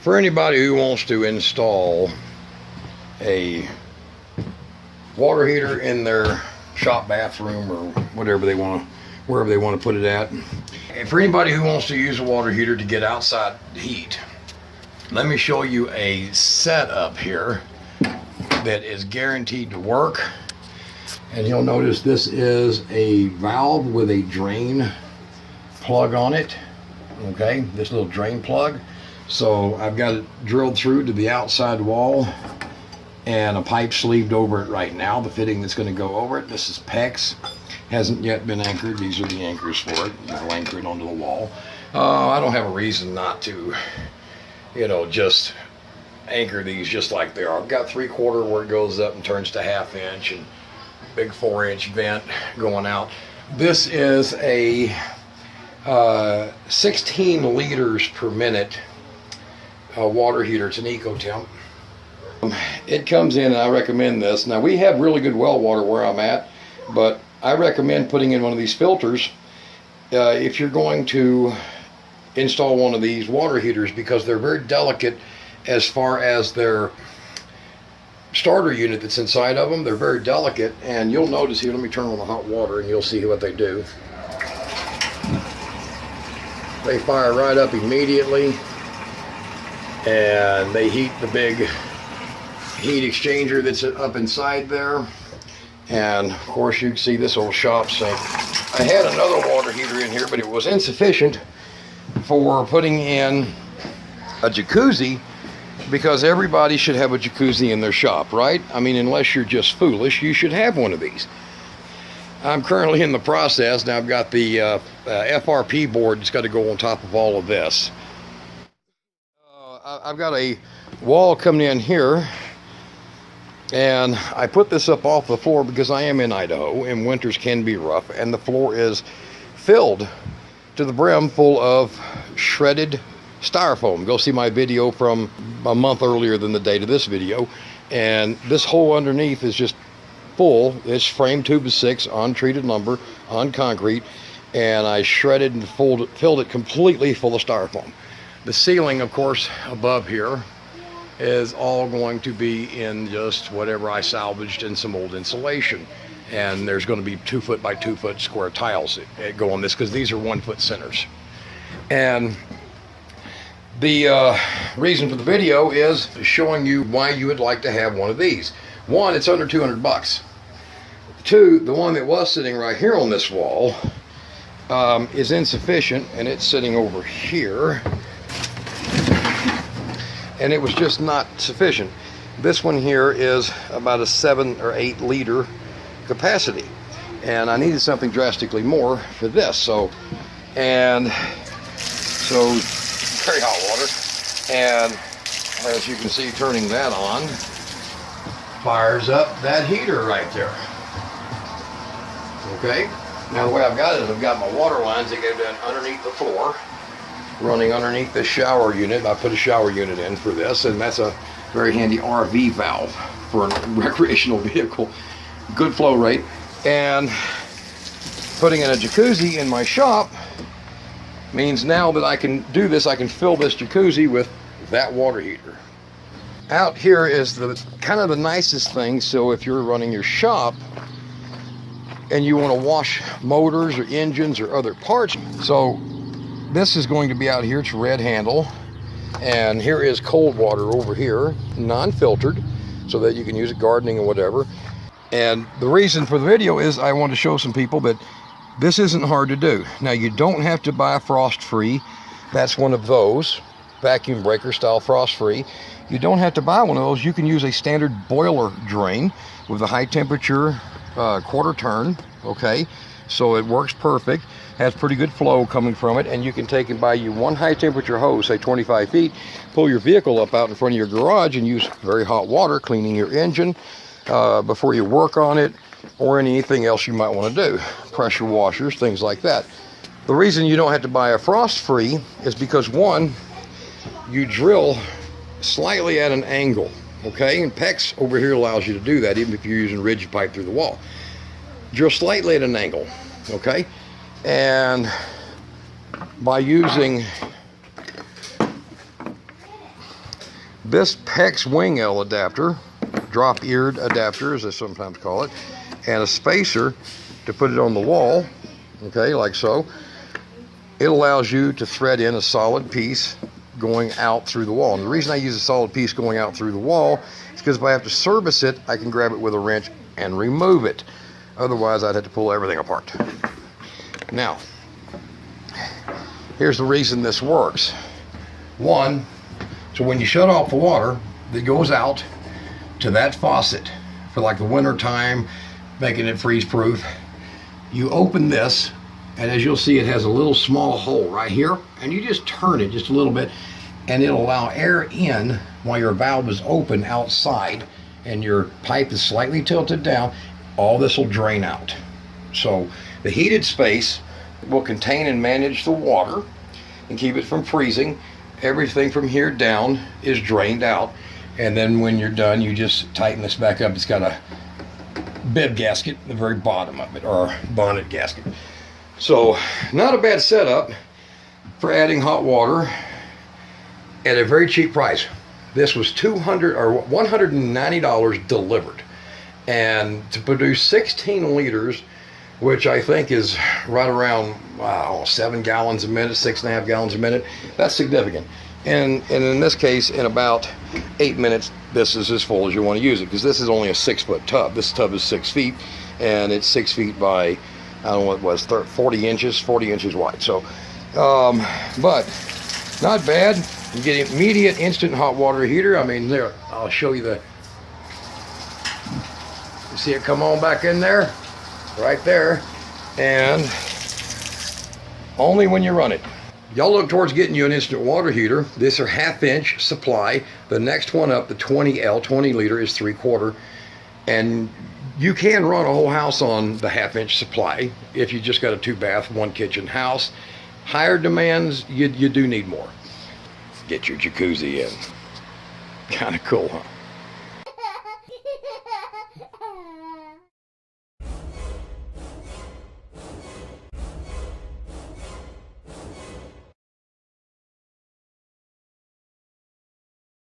For anybody who wants to install a water heater in their shop bathroom or whatever they want to, wherever they want to put it at. And for anybody who wants to use a water heater to get outside heat, let me show you a setup here that is guaranteed to work. And you'll notice this is a valve with a drain plug on it. Okay, this little drain plug. So I've got it drilled through to the outside wall and a pipe sleeved over it right now, the fitting that's going to go over it. This is PEX, hasn't yet been anchored. These are the anchors for it. You'll anchor it onto the wall. I don't have a reason not to, just anchor these just like they are. I've got 3/4 where it goes up and turns to 1/2 inch, and big 4-inch vent going out. This is a 16 liters per minute water heater. It's an EcoTemp. It comes in, and I recommend this. Now, we have really good well water where I'm at, but I recommend putting in one of these filters if you're going to install one of these water heaters, because they're very delicate as far as their starter unit that's inside of them. They're very delicate, and you'll notice here, let me turn on the hot water and you'll see what they do. They fire right up immediately, and they heat the big heat exchanger that's up inside there. And of course you can see this old shop sink. I had another water heater in here, but it was insufficient for putting in a jacuzzi, because everybody should have a jacuzzi in their shop, right? I mean, unless you're just foolish, you should have one of these. I'm currently in the process. Now I've got the FRP board that's got to go on top of all of this. I've got a wall coming in here, and I put this up off the floor because I am in Idaho and winters can be rough, and the floor is filled to the brim full of shredded styrofoam. Go see my video from a month earlier than the date of this video, and this hole underneath is just full. It's frame 2x6 untreated lumber on concrete, and I shredded and filled it completely full of styrofoam. The ceiling, of course, above here is all going to be in just whatever I salvaged in some old insulation, and there's going to be 2 foot by 2 foot square tiles that go on this, because these are 1 foot centers. And the reason for the video is showing you why you would like to have one of these. One, it's under 200 bucks. Two, the one that was sitting right here on this wall is insufficient, and it's sitting over here, and it was just not sufficient. This one here is about a 7 or 8 liter capacity, and I needed something drastically more for this. So very hot water, and as you can see, turning that on fires up that heater right there. Okay, now the way I've got it is I've got my water lines that go down underneath the floor, running underneath this shower unit. I put a shower unit in for this, and that's a very handy RV valve for a recreational vehicle. Good flow rate. And putting in a jacuzzi in my shop means now that I can do this, I can fill this jacuzzi with that water heater. Out here is the kind of the nicest thing. So if you're running your shop and you want to wash motors or engines or other parts, so this is going to be out here. It's red handle, and here is cold water over here, non-filtered, so that you can use it gardening and whatever. And the reason for the video is I want to show some people that this isn't hard to do. Now, you don't have to buy a frost-free. That's one of those, vacuum breaker style frost-free. You don't have to buy one of those. You can use a standard boiler drain with a high temperature quarter turn, okay? So it works perfect, has pretty good flow coming from it, and you can take and buy you one high temperature hose, say 25 feet, pull your vehicle up out in front of your garage and use very hot water cleaning your engine before you work on it, or anything else you might want to do, pressure washers, things like that. The reason you don't have to buy a frost-free is because, one, you drill slightly at an angle, okay? And PEX over here allows you to do that, even if you're using rigid pipe through the wall. Drill slightly at an angle, okay? And by using This PEX wing L adapter, drop-eared adapter as they sometimes call it, and a spacer to put it on the wall, okay, like so. It allows you to thread in a solid piece going out through the wall. And the reason I use a solid piece going out through the wall is because if I have to service it, I can grab it with a wrench and remove it. Otherwise, I'd have to pull everything apart. Now, here's the reason this works. One, so when you shut off the water that goes out to that faucet for like the winter time, making it freeze proof, you open this, and as you'll see, it has a little small hole right here, and you just turn it just a little bit, and it'll allow air in while your valve is open outside and your pipe is slightly tilted down. All this will drain out. So the heated space will contain and manage the water and keep it from freezing. Everything from here down is drained out, and then when you're done, you just tighten this back up. It's got a bib gasket at the very bottom of it, or bonnet gasket. So not a bad setup for adding hot water at a very cheap price. This was $190 delivered, and to produce 16 liters, which I think is right around 7 gallons a minute, 6.5 gallons a minute. That's significant. And in this case, in about 8 minutes, this is as full as you want to use it, because this is only a 6-foot tub. This tub is 6 feet, and it's 6 feet by, I don't know what it was, 40 inches wide. So, but not bad. You get immediate instant hot water heater. I mean, there, I'll show you the, you see it come on back in there? Right there, and only when you run it. Y'all look towards getting you an instant water heater. This are 1/2-inch supply. The next one up, the 20L, 20 liter, is 3/4, and you can run a whole house on the 1/2-inch supply if you just got a 2-bath, 1-kitchen house. Higher demands, you do need more. Get your jacuzzi in. Kind of cool, huh?